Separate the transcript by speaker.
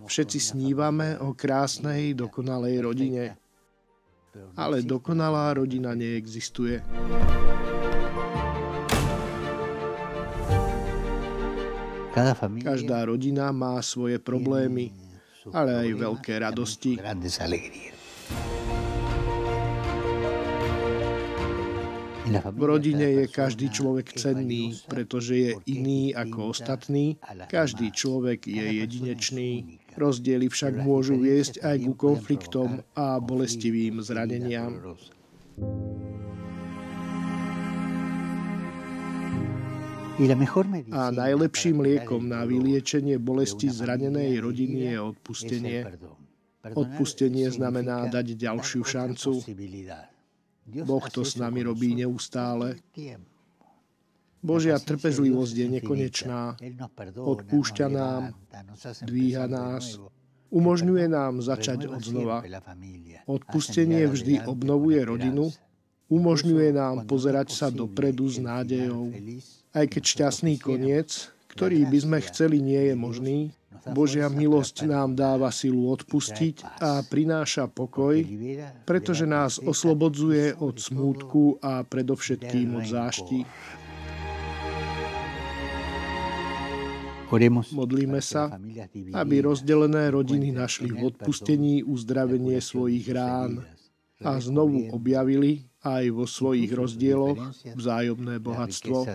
Speaker 1: Všetci snívame o krásnej, dokonalej rodine, ale dokonalá rodina neexistuje. Každá rodina má svoje problémy, ale aj veľké radosti. V rodine je každý človek cenný, pretože je iný ako ostatní. Každý človek je jedinečný. Rozdiely však môžu viesť aj ku konfliktom a bolestivým zraneniam. A najlepším liekom na vyliečenie bolesti zranenej rodiny je odpustenie. Odpustenie znamená dať ďalšiu šancu. Boh to s nami robí neustále. Božia trpezlivosť je nekonečná. Odpúšťa nám, dvíha nás, umožňuje nám začať odznova. Odpustenie vždy obnovuje rodinu, umožňuje nám pozerať sa dopredu s nádejou. Aj keď šťastný koniec, ktorý by sme chceli, nie je možný, Božia milosť nám dáva silu odpustiť a prináša pokoj, pretože nás oslobodzuje od smútku a predovšetkým od zášti. Modlíme sa, aby rozdelené rodiny našli v odpustení uzdravenie svojich rán a znovu objavili aj vo svojich rozdieloch vzájomné bohatstvo.